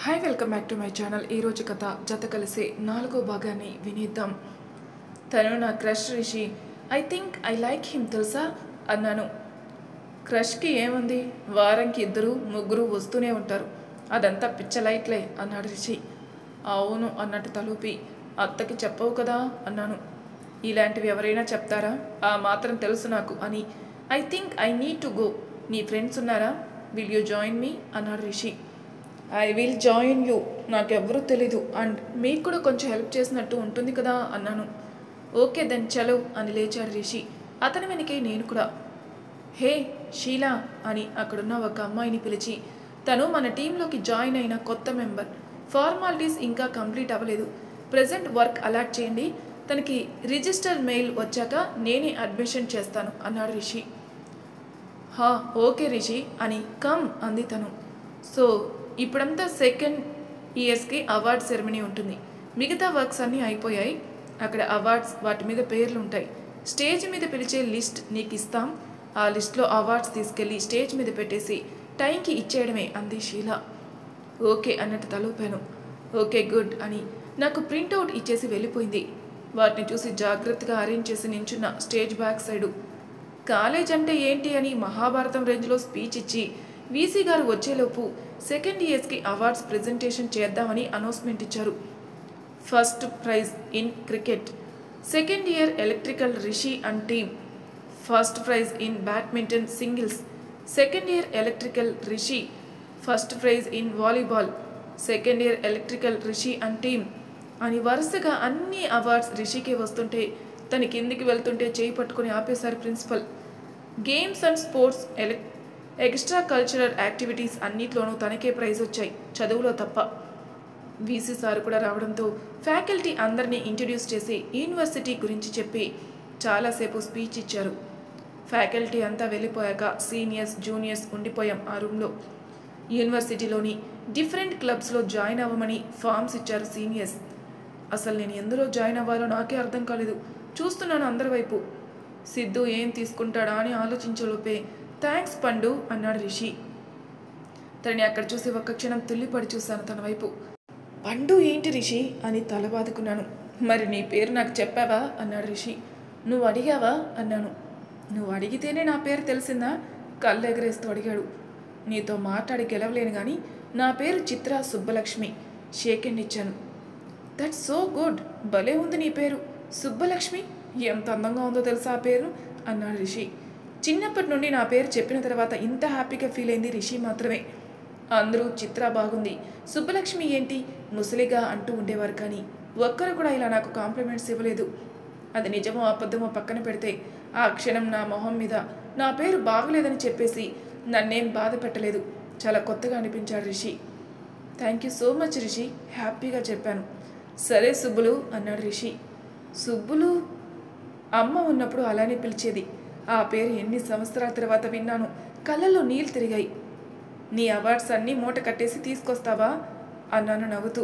Hi welcome back to my channel. ఈరోజు కథ జత కలిసే 4వ భాగాన్ని వినేద్దాం. తను నా crush Rishi. I think I like him తెలుసా అన్నాను. క్రష్కి ఏముంది, వారానికి 2-3 వస్తూనే ఉంటారు, అదంతా పిచ్చ లైట్లే అన్నాడు రిషి. అవును అన్నట్టు తలూపి, అత్తకి చెప్పవు కదా అన్నాను. ఇలాంటివి ఎవరైనా చెప్తారా, ఆ మాత్రం తెలుసు నాకు అని. I think I need to go. నీ ఫ్రెండ్స్ ఉన్నారా, విల్ యూ జాయిన్ మీ అన్నాడు Rishi. I will join you, నాకెవ్వరూ తెలీదు, అండ్ మీకు కూడా కొంచెం హెల్ప్ చేసినట్టు ఉంటుంది కదా అన్నాను. ఓకే దెన్ చలో అని లేచాడు రిషి. అతని వెనకే నేను కూడా. హే షీలా అని అక్కడున్న ఒక అమ్మాయిని పిలిచి, తను మన టీంలోకి జాయిన్ అయిన కొత్త మెంబర్, ఫార్మాలిటీస్ ఇంకా కంప్లీట్ అవ్వలేదు, ప్రజెంట్ వర్క్ అలాట్ చేయండి, తనకి రిజిస్టర్ మెయిల్ వచ్చాక నేనే అడ్మిషన్ చేస్తాను అన్నాడు రిషి. హా ఓకే రిషి అని కమ్ అంది తను. సో ఇప్పుడంతా సెకండ్ ఇయర్స్కి అవార్డ్ సెరమనీ ఉంటుంది, మిగతా వర్క్స్ అన్నీ అయిపోయాయి, అక్కడ అవార్డ్స్ వాటి మీద పేర్లు ఉంటాయి, స్టేజ్ మీద పిలిచే లిస్ట్ నీకు ఇస్తాం, ఆ లిస్ట్లో అవార్డ్స్ తీసుకెళ్ళి స్టేజ్ మీద పెట్టేసి టైంకి ఇచ్చేయడమే అంది షీలా. ఓకే అన్నట్టు తలూపాను. ఓకే గుడ్ అని నాకు ప్రింట్అవుట్ ఇచ్చేసి వెళ్ళిపోయింది. వాటిని చూసి జాగ్రత్తగా అరేంజ్ చేసి నించున్న స్టేజ్ బ్యాక్ సైడు. కాలేజ్ అంటే ఏంటి అని మహాభారతం రేంజ్లో స్పీచ్ ఇచ్చి వీసీ గారు వచ్చేలోపు సెకండ్ ఇయర్స్కి అవార్డ్స్ ప్రజెంటేషన్ చేద్దామని అనౌన్స్మెంట్ ఇచ్చారు. First prize in cricket, second year electrical Rishi and team. First prize in badminton singles, second year electrical Rishi. First prize in volleyball, second year electrical Rishi and team అని వరుసగా అన్ని awards రిషికే వస్తుంటే తన కిందికి వెళ్తుంటే చేయి పట్టుకుని ఆపేశారు principal. Games and sports, extra cultural activities అన్నిట్లోనూ తనకే ప్రైజ్ వచ్చాయి, చదువులో తప్ప. వీసీ సార్ కూడా రావడంతో ఫ్యాకల్టీ అందరినీ ఇంట్రడ్యూస్ చేసి యూనివర్సిటీ గురించి చెప్పి చాలాసేపు స్పీచ్ ఇచ్చారు. ఫ్యాకల్టీ అంతా వెళ్ళిపోయాక సీనియర్స్ జూనియర్స్ ఉండిపోయాం ఆ రూమ్లో. యూనివర్సిటీలోని డిఫరెంట్ క్లబ్స్లో జాయిన్ అవ్వమని ఫామ్స్ ఇచ్చారు సీనియర్స్. అసలు నేను ఎందులో జాయిన్ అవ్వాలో నాకే అర్థం కాలేదు. చూస్తున్నాను అందరి వైపు. సిద్ధు ఏం తీసుకుంటాడా అని ఆలోచించలోపే థ్యాంక్స్ పండు అన్నాడు రిషి. తనని అక్కడ చూసి ఒక్క క్షణం తుల్లిపడి చూశాను తన వైపు. పండు ఏంటి రిషి అని తల బాదుకున్నాను. మరి నీ పేరు నాకు చెప్పావా అన్నాడు రిషి. నువ్వు అడిగావా అన్నాను. నువ్వు అడిగితేనే నా పేరు తెలిసిందా, కళ్ళు ఎగరేస్తూ అడిగాడు. నీతో మాట్లాడి గెలవలేను కానీ నా పేరు చిత్ర సుబ్బలక్ష్మి. షేక్ హ్యాండ్ ఇచ్చాను. దట్స్ సో గుడ్, భలే ఉంది నీ పేరు సుబ్బలక్ష్మి, ఎంత అందంగా ఉందో తెలుసా ఆ పేరు అన్నాడు రిషి. చిన్నప్పటి నుండి నా పేరు చెప్పిన తర్వాత ఇంత హ్యాపీగా ఫీల్ అయింది రిషి మాత్రమే. అందరూ చిత్ర బాగుంది, సుబ్బలక్ష్మి ఏంటి ముసలిగా అంటూ ఉండేవారు, కానీ ఒక్కరు కూడా ఇలా నాకు కాంప్లిమెంట్స్ ఇవ్వలేదు. అది నిజమో అబద్ధమో పక్కన పెడితే ఆ క్షణం నా మొహం మీద నా పేరు బాగలేదని చెప్పేసి నన్నేం బాధ పెట్టలేదు. చాలా కొత్తగా అనిపించాడు Rishi. Thank you so much Rishi, హ్యాపీగా చెప్పాను. సరే సుబ్బులు అన్నాడు రిషి. సుబ్బులు అమ్మ ఉన్నప్పుడు అలానే పిలిచేది. ఆ పేరు ఎన్ని సంవత్సరాల తర్వాత విన్నాను. కళ్ళల్లో నీళ్ళు తిరిగాయి. నీ అవార్డ్స్ అన్నీ మూట కట్టేసి తీసుకొస్తావా అన్నాను నవ్వుతూ.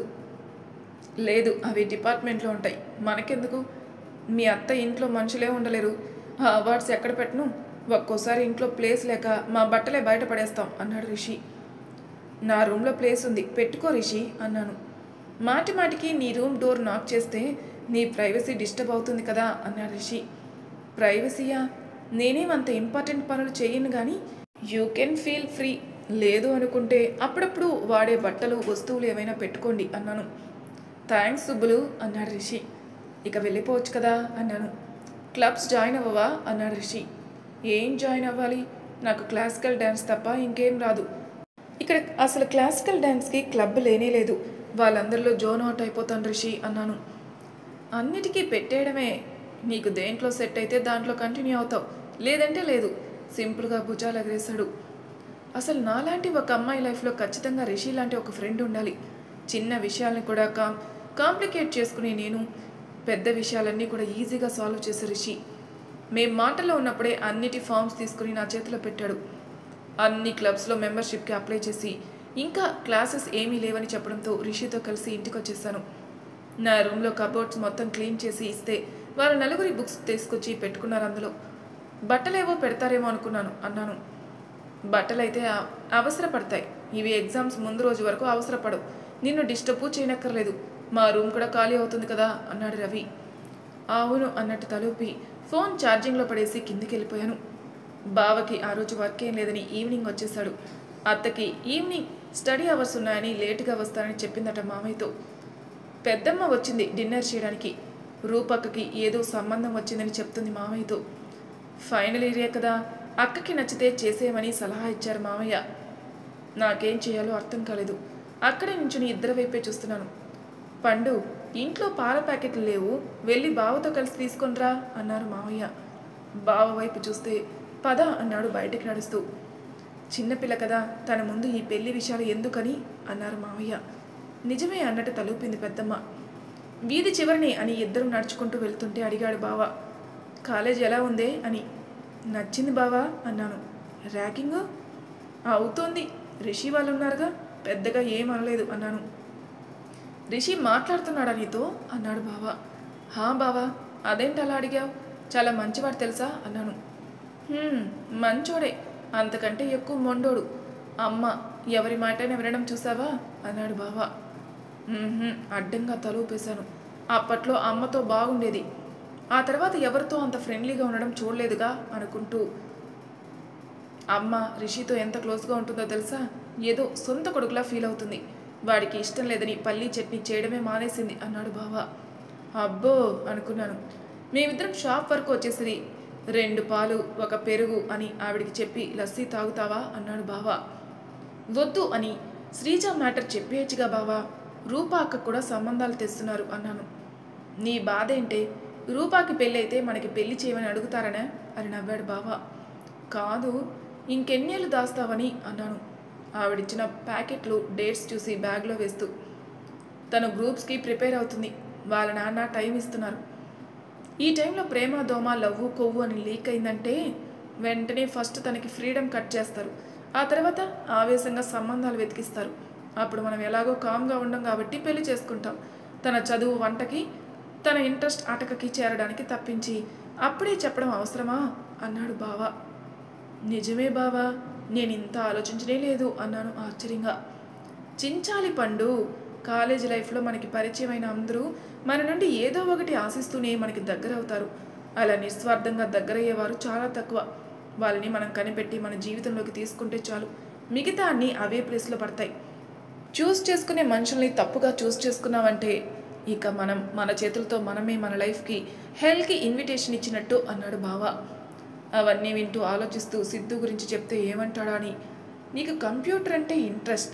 లేదు, అవి డిపార్ట్మెంట్లో ఉంటాయి, మనకెందుకు, మీ అత్త ఇంట్లో మనుషులే ఉండలేరు, ఆ అవార్డ్స్ ఎక్కడ పెట్టను, ఒక్కోసారి ఇంట్లో ప్లేస్ లేక మా బట్టలే బయట పడేస్తాం అన్నాడు రిషి. నా రూమ్లో ప్లేస్ ఉంది, పెట్టుకో రిషి అన్నాను. మాటి మాటికి నీ రూమ్ డోర్ నాక్ చేస్తే నీ ప్రైవసీ డిస్టర్బ్ అవుతుంది కదా అన్నాడు రిషి. ప్రైవసీయా, నేనేమంత ఇంపార్టెంట్ పనులు చేయను కానీ యూ కెన్ ఫీల్ ఫ్రీ, లేదు అనుకుంటే అప్పుడప్పుడు వాడే బట్టలు వస్తువులు ఏమైనా పెట్టుకోండి అన్నాను. థ్యాంక్స్ సుబ్బులు అన్నాడు రిషి. ఇక వెళ్ళిపోవచ్చు కదా అన్నాను. క్లబ్స్ జాయిన్ అవ్వవా అన్నాడు రిషి. ఏం జాయిన్ అవ్వాలి, నాకు క్లాసికల్ డ్యాన్స్ తప్ప ఇంకేం రాదు. ఇక్కడ అసలు క్లాసికల్ డ్యాన్స్కి క్లబ్ లేనే లేదు, వాళ్ళందరిలో జోన్ అవుట్ అయిపోతాను రిషి అన్నాను. అన్నిటికీ పెట్టేయడమే, నీకు దేంట్లో సెట్ అయితే దాంట్లో కంటిన్యూ అవుతావు, లేదంటే లేదు, సింపుల్గా భుజాలు ఎగరేశాడు. అసలు నాలాంటి ఒక అమ్మాయి లైఫ్లో ఖచ్చితంగా రిషి లాంటి ఒక ఫ్రెండ్ ఉండాలి. చిన్న విషయాలను కూడా కాంప్లికేట్ చేసుకుని నేను పెద్ద విషయాలన్నీ కూడా ఈజీగా సాల్వ్ చేసే రిషి. మేం మాటల్లో ఉన్నప్పుడే అన్నిటి ఫామ్స్ తీసుకుని నా చేతిలో పెట్టాడు. అన్ని క్లబ్స్లో మెంబర్షిప్కి అప్లై చేసి ఇంకా క్లాసెస్ ఏమీ లేవని చెప్పడంతో రిషితో కలిసి ఇంటికి వచ్చేసాను. నా రూమ్లో కబోర్డ్స్ మొత్తం క్లీన్ చేసి ఇస్తే వారు 4 బుక్స్ తీసుకొచ్చి పెట్టుకున్నారు. అందులో బట్టలేవో పెడతారేమో అనుకున్నాను అన్నాను. బట్టలైతే అవసరపడతాయి, ఇవి ఎగ్జామ్స్ ముందు రోజు వరకు అవసరపడవు. నిన్ను డిస్టర్బ్ చేయనక్కర్లేదు. మా రూమ్ కూడా ఖాళీ అవుతుంది కదా అన్నాడు రవి. అవును అన్నట్టు తలూపి ఫోన్ ఛార్జింగ్లో పడేసి కిందికి వెళ్ళిపోయాను. బావకి ఆ రోజు వర్క్ ఏం లేదని ఈవినింగ్ వచ్చేశాడు. అత్తకి ఈవినింగ్ స్టడీ అవర్స్ ఉన్నాయని లేటుగా వస్తానని చెప్పిందట మామయ్యతో. పెద్దమ్మ వచ్చింది డిన్నర్ చేయడానికి. రూపక్కకి ఏదో సంబంధం వచ్చిందని చెప్తుంది మామయ్యతో. ఫైనల్ ఇయరే కదా, అక్కకి నచ్చితే చేసేయమని సలహా ఇచ్చారు మామయ్య. నాకేం చేయాలో అర్థం కాలేదు. అక్కడే నుంచుని ఇద్దరి వైపే చూస్తున్నాను. పండు, ఇంట్లో పాల ప్యాకెట్లు లేవు, వెళ్ళి బావతో కలిసి తీసుకొనిరా అన్నారు మామయ్య. బావ వైపు చూస్తే పద అన్నాడు బయటికి నడుస్తూ. చిన్నపిల్ల కదా, తన ముందు ఈ పెళ్లి విషయాలు ఎందుకని అన్నారు మామయ్య. నిజమే అన్నట్టు తలూపింది పెద్దమ్మ. వీధి చివరిని అని ఇద్దరు నడుచుకుంటూ వెళ్తుంటే అడిగాడు బావ. కాలేజ్ ఎలా ఉందే అని. నచ్చింది బావా అన్నాను. ర్యాగింగ్ అవుతోంది, రిషి వాళ్ళు ఉన్నారుగా, పెద్దగా ఏం అనలేదు అన్నాను. రిషి మాట్లాడుతున్నాడా నీతో అన్నాడు బావ. హా బావా, అదేంటి అలా అడిగావు? చాలా మంచివాడు తెలుసా అన్నాను. మంచోడే, అంతకంటే ఎక్కువ మొండోడు. అమ్మ ఎవరి మాటైనా వినడం చూసావా అన్నాడు బావ. అడ్డంగా తలూపేశాను. అప్పట్లో అమ్మతో బాగుండేది, ఆ తర్వాత ఎవరితో అంత ఫ్రెండ్లీగా ఉండడం చూడలేదుగా అనుకుంటూ. అమ్మ రిషితో ఎంత క్లోజ్గా ఉంటుందో తెలుసా? ఏదో సొంత కొడుకులా ఫీల్ అవుతుంది. వాడికి ఇష్టం లేదని పల్లీ చట్నీ చేయడమే మానేసింది అన్నాడు బావ. అబ్బో అనుకున్నాను. మేమిద్దరం షాప్ వరకు వచ్చేసరి 2 పాలు 1 పెరుగు అని ఆవిడికి చెప్పి లస్సీ తాగుతావా అన్నాడు బావ. వద్దు అని శ్రీజ మ్యాటర్ చెప్పేయచ్చుగా బావా, రూపా అక్క కూడా సంబంధాలు తెస్తున్నారు అన్నాను. నీ బాధ ఏంటే? రూపాకి పెళ్ళి అయితే మనకి పెళ్లి చేయమని అడుగుతారనే అని నవ్వాడు బావ. కాదు, ఇంకెన్నేళ్ళు దాస్తావని అన్నాను. ఆవిడిచ్చిన ప్యాకెట్లు డేట్స్ చూసి బ్యాగ్లో వేస్తూ. తను గ్రూప్స్కి ప్రిపేర్ అవుతుంది, వాళ్ళ నాన్న టైం ఇస్తున్నారు. ఈ టైంలో ప్రేమ దోమ లవ్వు కొవ్వు అని లీక్ అయిందంటే వెంటనే ఫస్ట్ తనకి ఫ్రీడమ్ కట్ చేస్తారు. ఆ తర్వాత ఆవేశంగా సంబంధాలు వెతికిస్తారు. అప్పుడు మనం ఎలాగో కామ్గా ఉండం కాబట్టి పెళ్లి చేసుకుంటాం. తన చదువు వంటకి, తన ఇంట్రెస్ట్ ఆటకకి చేరడానికి తప్పించి అప్పుడే చెప్పడం అవసరమా అన్నాడు బావ. నిజమే బావా, నేను ఇంత ఆలోచించనే లేదు అన్నాను ఆశ్చర్యంగా. చించాలి పండు, కాలేజ్ లైఫ్లో మనకి పరిచయమైన అందరూ మన నుండి ఏదో ఒకటి ఆశిస్తూనే మనకి దగ్గర అవుతారు. అలా నిస్వార్థంగా దగ్గరయ్యేవారు చాలా తక్కువ. వాళ్ళని మనం కనిపెట్టి మన జీవితంలోకి తీసుకుంటే చాలు, మిగతా అన్నీ అవే ప్లేస్లో పడతాయి. చూస్ చేసుకునే మనుషుల్ని తప్పుగా చూస్ చేసుకున్నామంటే ఇక మనం మన చేతులతో మనమే మన లైఫ్కి హెల్కి ఇన్విటేషన్ ఇచ్చినట్టు అన్నాడు బావ. అవన్నీ వింటూ ఆలోచిస్తూ సిద్ధు గురించి చెప్తే ఏమంటాడా అని. నీకు కంప్యూటర్ అంటే ఇంట్రెస్ట్,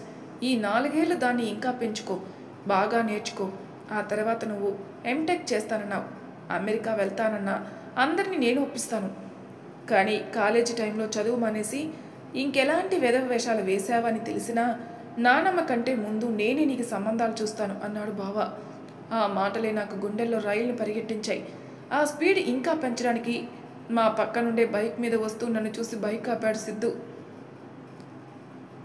ఈ 4 ఏళ్ళు దాన్ని ఇంకా పెంచుకో, బాగా నేర్చుకో. ఆ తర్వాత నువ్వు ఎంటెక్ చేస్తానన్నావు, అమెరికా వెళ్తానన్నా అందరినీ నేను ఒప్పిస్తాను. కానీ కాలేజీ టైంలో చదువు మానేసి ఇంకెలాంటి వెధవ వేషాలు వేసావని తెలిసినా నానమ్మ కంటే ముందు నేనే నీకు సంబంధాలు చూస్తాను అన్నాడు బావ. ఆ మాటలే నాకు గుండెల్లో రైలును పరిగెట్టించాయి. ఆ స్పీడ్ ఇంకా పెంచడానికి మా పక్క నుండే బైక్ మీద వస్తూ నన్ను చూసి బైక్ ఆపాడు సిద్ధు.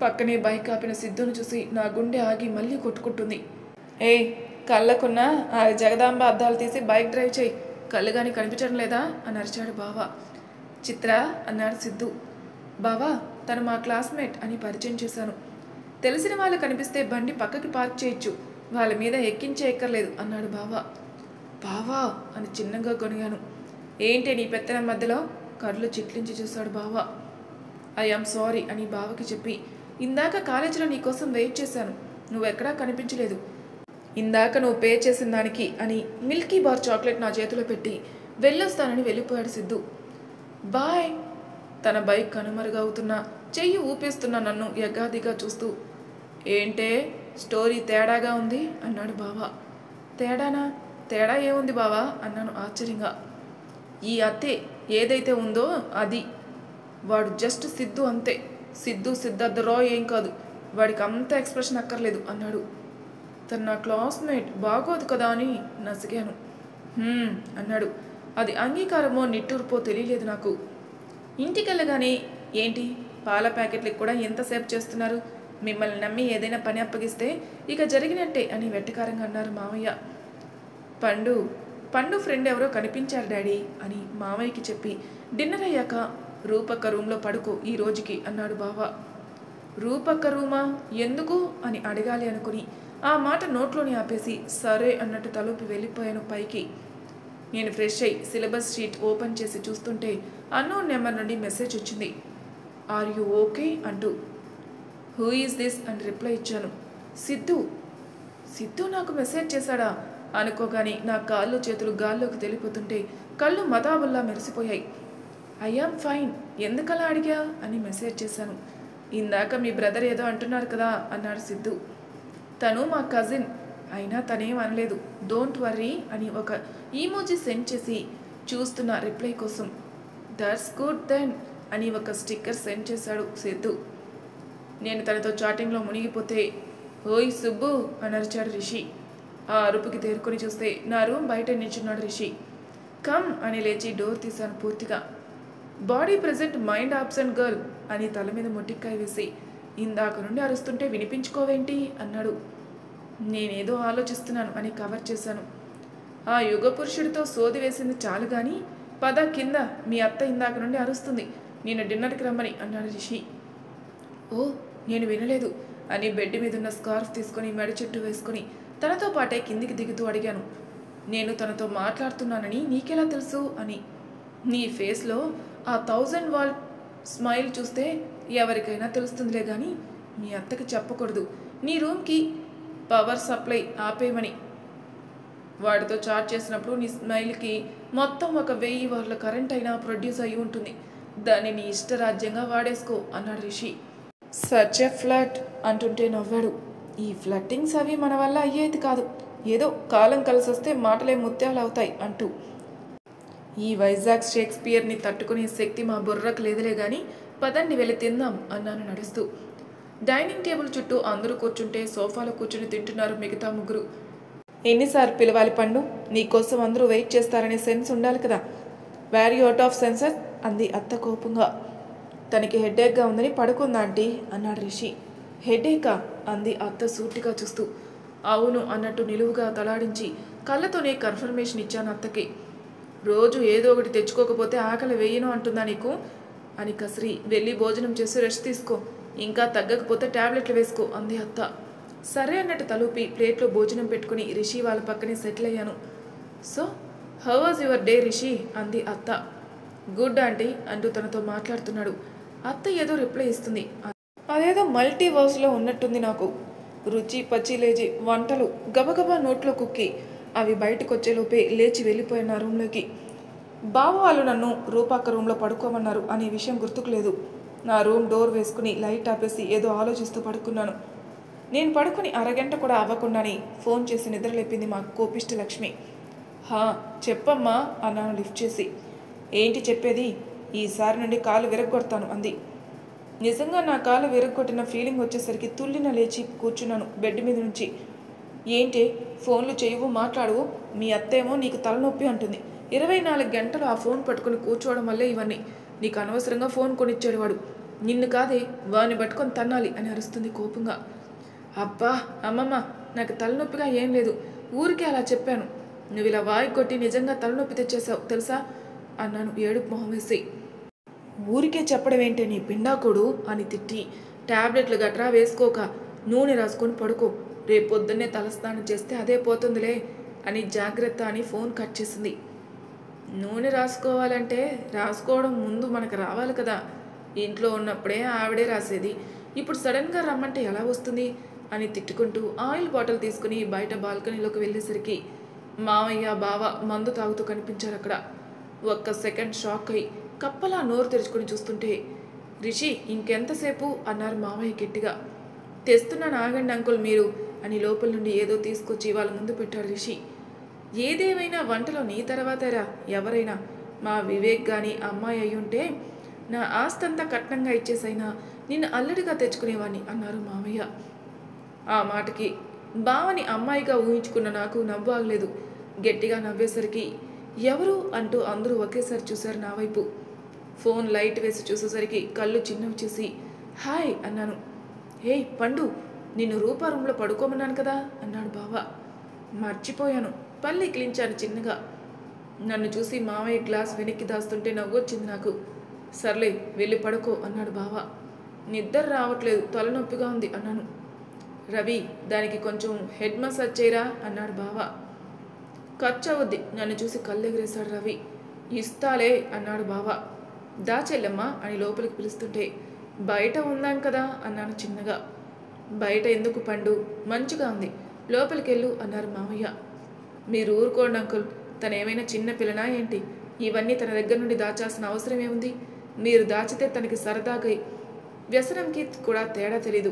పక్కనే బైక్ ఆపిన సిద్ధును చూసి నా గుండె ఆగి మళ్ళీ కొట్టుకుంటుంది. ఏయ్, కళ్ళకున్న ఆ జగదాంబ అద్దాలు తీసి బైక్ డ్రైవ్ చేయి, కళ్ళు కానీ కనిపించడం లేదా అని అరిచాడు బావ. చిత్ర అన్నాడు సిద్ధు. బావా, తను మా క్లాస్మేట్ అని పరిచయం చేశాను. తెలిసిన వాళ్ళు కనిపిస్తే బండి పక్కకి పార్క్ చేయొచ్చు, వాళ్ళ మీద ఎక్కించే ఎక్కర్లేదు అన్నాడు బావ. బావా అని చిన్నగా గొనిగాను. ఏంటి నీ పెత్తనం మధ్యలో? కళ్ళు చిట్లించి చూశాడు బావ. ఐ యామ్ సారీ అని బావకి చెప్పి, ఇందాక కాలేజీలో నీకోసం వెయిట్ చేశాను, నువ్వెక్కడా కనిపించలేదు. ఇందాక నువ్వు పే చేసిన దానికి అని మిల్కీ బార్ చాక్లెట్ నా చేతిలో పెట్టి వెళ్ళొస్తానని వెళ్ళిపోయాడు సిద్ధు. బాయ్. తన బైక్ కనుమరుగవుతున్నా చెయ్యి ఊపేస్తున్నా నన్ను యగాదిగా చూస్తూ. ఏంటే స్టోరీ తేడాగా ఉంది అన్నాడు బావ. తేడానా? తేడా ఏముంది బావా అన్నాను ఆశ్చర్యంగా. ఈ అత్తే ఏదైతే ఉందో అది. వాడు జస్ట్ సిద్ధు అంతే. సిద్ధు సిద్ధార్థ రాయ్ ఏం కాదు, వాడికి అంత ఎక్స్ప్రెషన్ అక్కర్లేదు అన్నాడు. తను నా క్లాస్మేట్, బాగోదు కదా అని నసిగాను. అన్నాడు. అది అంగీకారమో నిట్టూర్పో తెలియలేదు నాకు. ఇంటికెళ్ళగానే ఏంటి పాల ప్యాకెట్లకు కూడా ఎంతసేపు చేస్తున్నారు, మిమ్మల్ని నమ్మి ఏదైనా పని అప్పగిస్తే ఇక జరిగినట్టే అని వెట్టకారంగా అన్నారు మామయ్య. పండు ఫ్రెండ్ ఎవరో కనిపించారు డాడీ అని మామయ్యకి చెప్పి డిన్నర్ అయ్యాక రూపక్క రూమ్లో పడుకో ఈ రోజుకి అన్నాడు బావ. రూపక్క రూమా ఎందుకు అని అడగాలి అనుకుని ఆ మాట నోట్లోని ఆపేసి సరే అన్నట్టు తలుపి వెళ్ళిపోయాను పైకి. నేను ఫ్రెష్ అయ్యి సిలబస్ షీట్ ఓపెన్ చేసి చూస్తుంటే అన్నోన్ నెంబర్ నుండి మెసేజ్ వచ్చింది. ఆర్ యూ ఓకే అంటూ. హూ ఈజ్ దిస్ అని రిప్లై ఇచ్చాను. సిద్ధు. సిద్ధు నాకు మెసేజ్ చేశాడా అనుకోగాని నా కాళ్ళు చేతులు గాల్లోకి తెలిపోతుంటే కళ్ళు మతాబుల్లా మెరిసిపోయాయి. ఐ యామ్ ఫైన్, ఎందుకలా అడిగా అని మెసేజ్ చేశాను. ఇందాక మీ బ్రదర్ ఏదో అంటున్నారు కదా అన్నాడు సిద్ధు. తను మా కజిన్, అయినా తనేం అనలేదు. డోంట్ వర్రీ అని ఒక ఈమోజీ సెండ్ చేసి చూస్తున్న రిప్లై కోసం. దట్స్ గుడ్ దెన్ అని ఒక స్టిక్కర్ సెండ్ చేశాడు సిద్ధు. నేను తనతో చాటింగ్లో మునిగిపోతే ఓయ్ సుబ్బు అని అరిచాడు రిషి. ఆ అరుపుకి తేరుకొని చూస్తే నా రూమ్ బయట నిల్చున్నాడు రిషి. కమ్ అని లేచి డోర్ తీశాను పూర్తిగా. Body present mind absent girl అని తల మీద మొట్టికాయ వేసి ఇందాక నుండి అరుస్తుంటే వినిపించుకోవేంటి అన్నాడు. నేనేదో ఆలోచిస్తున్నాను అని కవర్ చేశాను. ఆ యుగ పురుషుడితో సోది వేసింది చాలు గాని పద కింద, మీ అత్త ఇందాక నుండి అరుస్తుంది, నేను డిన్నర్కి రమ్మని అన్నాడు రిషి. ఓ నేను వినలేదు అని బెడ్ మీద ఉన్న స్కార్ఫ్ తీసుకొని మెడ చుట్టూ వేసుకొని తనతో పాటే కిందికి దిగుతూ అడిగాను. నేను తనతో మాట్లాడుతున్నానని నీకెలా తెలుసు అని. నీ ఫేస్లో ఆ 1000 వాల్ట్ స్మైల్ చూస్తే ఎవరికైనా తెలుస్తుందిలే కానీ మీ అత్తకి చెప్పకూడదు నీ రూమ్కి పవర్ సప్లై ఆపేయమని. వాడితో చార్జ్ చేసినప్పుడు నీ స్మైల్కి మొత్తం 1000 వాట్ల కరెంట్ అయినా ప్రొడ్యూస్ అయ్యి ఉంటుంది, దాన్ని నీ ఇష్టరాజ్యంగా వాడేసుకో అన్నాడు రిషి. సచ్ ఎ ఫ్లట్ అంటుంటే నవ్వాడు. ఈ ఫ్లట్టింగ్స్ అవి మన వల్ల అయ్యేది కాదు, ఏదో కాలం కలిసి వస్తే మాటలే ముత్యాలు అవుతాయి అంటూ. ఈ వైజాగ్ షేక్స్పియర్ని తట్టుకునే శక్తి మా బుర్రకు లేదులే కానీ పదండి వెళ్ళి తిందాం అన్నాను నడుస్తూ. డైనింగ్ టేబుల్ చుట్టూ అందరూ కూర్చుంటే సోఫాలో కూర్చుని తింటున్నారు మిగతా ముగ్గురు. ఎన్నిసార్లు పిలవాలి పండు, నీకోసం అందరూ వెయిట్ చేస్తారనే సెన్స్ ఉండాలి కదా. వ్యారీ అవుట్ ఆఫ్ సెన్సెస్ అంది అత్త కోపంగా. తనకి హెడేక్గా ఉందని పడుకుందా ఆంటీ అన్నాడు రిషి. హెడేకా అంది అత్త సూటిగా చూస్తూ. అవును అన్నట్టు నిలువుగా తలాడించి కళ్ళతోనే కన్ఫర్మేషన్ ఇచ్చాను అత్తకి. రోజు ఏదో ఒకటి తెచ్చుకోకపోతే ఆకలి వేయను అంటుందా నీకు అని కసిరి వెళ్ళి భోజనం చేసి రెస్ట్ తీసుకో, ఇంకా తగ్గకపోతే ట్యాబ్లెట్లు వేసుకో అంది అత్త. సరే అన్నట్టు తలూపి ప్లేట్లో భోజనం పెట్టుకుని రిషి వాళ్ళ పక్కనే సెటిల్ అయ్యాను. So how was your day Rishi అంది అత్త. గుడ్ ఆంటీ అంటూ తనతో మాట్లాడుతున్నాడు. అత్త ఏదో రిప్లై ఇస్తుంది. అదేదో మల్టీవర్స్లో ఉన్నట్టుంది నాకు. రుచి పచ్చి లేచి వంటలు గబగబా నోట్లో కుక్కి అవి బయటకు వచ్చేలోపే లేచి వెళ్ళిపోయాను నా రూమ్లోకి. బావ వాళ్ళు నన్ను రూపాక రూమ్లో పడుకోమన్నారు అనే విషయం గుర్తుకు లేదు. నా రూమ్ డోర్ వేసుకుని లైట్ ఆపేసి ఏదో ఆలోచిస్తూ పడుకున్నాను. నేను పడుకుని అరగంట కూడా అవ్వకుండానే ఫోన్ చేసి నిద్రలేపింది మా కోపిష్టి లక్ష్మి. హా చెప్పమ్మా అన్నాను లిఫ్ట్ చేసి. ఏంటి చెప్పేది, ఈసారి నుండి కాలు విరగ్గొడతాను అంది. నిజంగా నా కాలు విరగ్గొట్టిన ఫీలింగ్ వచ్చేసరికి తుల్లిన లేచి కూర్చున్నాను బెడ్ మీద నుంచి. ఏంటి ఫోన్లు చేయవు మాట్లాడవు, మీ అత్తేమో నీకు తలనొప్పి అంటుంది. 24 గంటలు ఆ ఫోన్ పట్టుకుని కూర్చోవడం వల్లే ఇవన్నీ. నీకు అనవసరంగా ఫోన్ కొనిచ్చాడు వాడు, నిన్ను కాదే వాడిని పట్టుకొని తన్నాలి అని అరుస్తుంది కోపంగా. అబ్బా అమ్మమ్మ, నాకు తలనొప్పిగా ఏం లేదు, ఊరికే అలా చెప్పాను. నువ్వు ఇలా వాయి కొట్టి నిజంగా తలనొప్పి తెచ్చేసావు తెలుసా అన్నాను ఏడుపు మొహం వేసి. ఊరికే చెప్పడం ఏంటే నీ పిండాకుడు అని తిట్టి, ట్యాబ్లెట్లు గట్రా వేసుకోక నూనె రాసుకొని పడుకో, రేపు పొద్దున్నే తలస్నానం చేస్తే అదే పోతుందిలే అని జాగ్రత్త అని ఫోన్ కట్ చేసింది. నూనె రాసుకోవాలంటే రాసుకోవడం ముందు మనకు రావాలి కదా, ఇంట్లో ఉన్నప్పుడే ఆవిడే రాసేది, ఇప్పుడు సడన్గా రమ్మంటే ఎలా వస్తుంది అని తిట్టుకుంటూ ఆయిల్ బాటిల్ తీసుకుని బయట బాల్కనీలోకి వెళ్ళేసరికి మామయ్య బావ మందు తాగుతూ కనిపించారు అక్కడ. ఒక్క సెకండ్ షాక్ అయి కప్పలా నోరు తెరుచుకొని చూస్తుంటే రిషి ఇంకెంతసేపు అన్నారు మామయ్య గట్టిగా. తెస్తున్నాను ఆగండి అంకుల్ మీరు అని లోపల నుండి ఏదో తీసుకొచ్చి వాళ్ళ ముందు పెట్టాడు రిషి. ఏదేమైనా వంటలో నీ తర్వాతరా ఎవరైనా, మా వివేక్ కానీ అమ్మాయి అయి ఉంటే నా ఆస్తంతా కట్నంగా ఇచ్చేసైనా నిన్ను అల్లడిగా తెచ్చుకునేవాడిని అన్నారు మామయ్య. ఆ మాటకి బావని అమ్మాయిగా ఊహించుకున్న నాకు నవ్వు ఆగలేదు. గట్టిగా నవ్వేసరికి ఎవరు అంటూ అందరూ ఒకేసారి చూశారు నా వైపు. ఫోన్ లైట్ వేసి చూసేసరికి కళ్ళు చిన్నవి చేసి హాయ్ అన్నాను. హే పండు, నిన్ను రూపా రూమ్లో పడుకోమన్నాను కదా అన్నాడు బావ. మర్చిపోయాను పల్లి క్లించాను చిన్నగా. నన్ను చూసి మామయ్య గ్లాస్ వెనక్కి దాస్తుంటే నవ్వొచ్చింది నాకు. సర్లే వెళ్ళి పడుకో అన్నాడు బావ. నిద్ర రావట్లేదు, తలనొప్పిగా ఉంది అన్నాను. రవి, దానికి కొంచెం హెడ్ మసాజ్ చేయరా అన్నాడు బావ. ఖర్చు అవుద్ది. నన్ను చూసి కళ్ళెగిరేశాడు రవి. ఇస్తాలే అన్నాడు బావ. దా చెల్లెమ్మ అని లోపలికి పిలుస్తుంటే, బయట ఉందాం కదా అన్నాను చిన్నగా. బయట ఎందుకు పండు, మంచిగా ఉంది, లోపలికెళ్ళు అన్నారు మామయ్య. మీరు ఊరుకోండి అంకుల్, తనేమైనా చిన్న పిల్లనా ఏంటి? ఇవన్నీ తన దగ్గర నుండి దాచాల్సిన అవసరం ఏముంది? మీరు దాచితే తనకి సరదాగా వ్యసనంకి కూడా తేడా తెలీదు,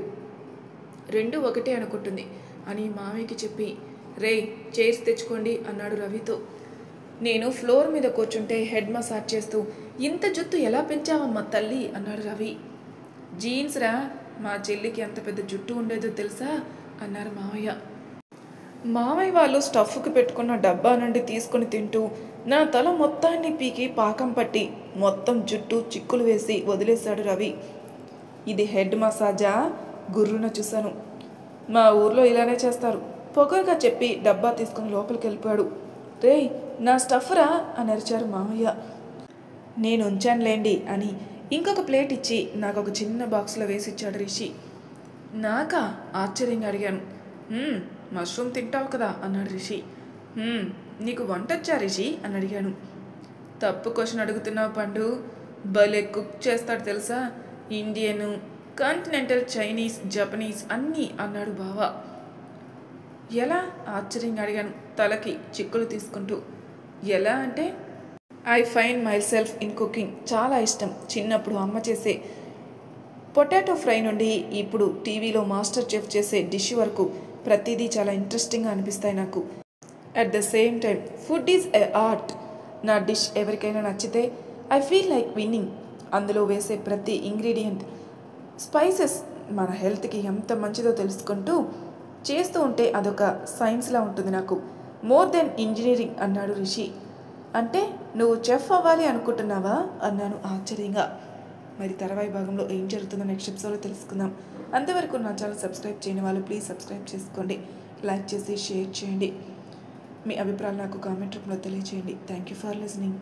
రెండూ ఒకటే అనుకుంటుంది అని మామయ్యకి చెప్పి, రేయ్ చైర్స్ తెచ్చుకోండి అన్నాడు రవితో. నేను ఫ్లోర్ మీద కూర్చుంటే హెడ్ మసాజ్ చేస్తూ, ఇంత జుత్తు ఎలా పెంచావమ్మా తల్లి అన్నాడు రవి. జీన్స్ రా, మా చెల్లికి ఎంత పెద్ద జుట్టు ఉండేదో తెలుసా అన్నారు మామయ్య. మామయ్య వాళ్ళు స్టఫ్కి పెట్టుకున్న డబ్బా నుండి తీసుకుని తింటూ నా తల మొత్తాన్ని పీకి పాకం పట్టి మొత్తం జుట్టు చిక్కులు వేసి వదిలేశాడు రవి. ఇది హెడ్ మసాజా? గుర్రున చూశాను. మా ఊర్లో ఇలానే చేస్తారు, పొగరుగా చెప్పి డబ్బా తీసుకుని లోపలికి వెళ్ళిపోయాడు. రేయ్ నా స్టఫ్ రా అని అరిచారు మామయ్య. నేను ఉంచానులేండి అని ఇంకొక ప్లేట్ ఇచ్చి నాకు ఒక చిన్న బాక్స్లో వేసి ఇచ్చాడు రిషి. నాకా? ఆశ్చర్యంగా అడిగాను. మష్రూమ్ తింటావు కదా అన్నాడు రిషి. నీకు వంటొచ్చా రిషి అని అడిగాను. తప్పు క్వశ్చన్ అడుగుతున్నావు పండు, భలే కుక్ చేస్తాడు తెలుసా, ఇండియను, కాంటినెంటల్, చైనీస్, జపనీస్ అన్నీ అన్నాడు బావ. ఎలా? ఆశ్చర్యంగా అడిగాను తలకి చిక్కులు తీసుకుంటూ. ఎలా అంటే, I find my self in cooking, చాలా ఇష్టం. చిన్నప్పుడు అమ్మ చేసే పొటాటో ఫ్రై నుండి ఇప్పుడు టీవీలో మాస్టర్ చెఫ్ చేసే డిష్ వరకు ప్రతిదీ చాలా ఇంట్రెస్టింగ్గా అనిపిస్తాయి నాకు. At the same time food is a art. నా డిష్ ఎవరికైనా నచ్చితే ఐ ఫీల్ లైక్ విన్నింగ్. అందులో వేసే ప్రతి ఇంగ్రీడియంట్, స్పైసెస్ మన హెల్త్కి ఎంత మంచిదో తెలుసుకుంటూ చేస్తూ ఉంటే అదొక సైన్స్లా ఉంటుంది నాకు, మోర్ దెన్ ఇంజనీరింగ్ అన్నాడు రిషి. అంటే నువ్వు చెఫ్ అవ్వాలి అనుకుంటున్నావా అన్నాను ఆశ్చర్యంగా. మరి తర్వాయి భాగంలో ఏం జరుగుతుందో నెక్స్ట్ ఎపిసోడ్లో తెలుసుకుందాం. అంతవరకు నా ఛానల్ సబ్స్క్రైబ్ చేయని వాళ్ళు ప్లీజ్ సబ్స్క్రైబ్ చేసుకోండి, లైక్ చేసి షేర్ చేయండి, మీ అభిప్రాయాలు నాకు కామెంట్ రూపంలో తెలియజేయండి. Thank you for listening.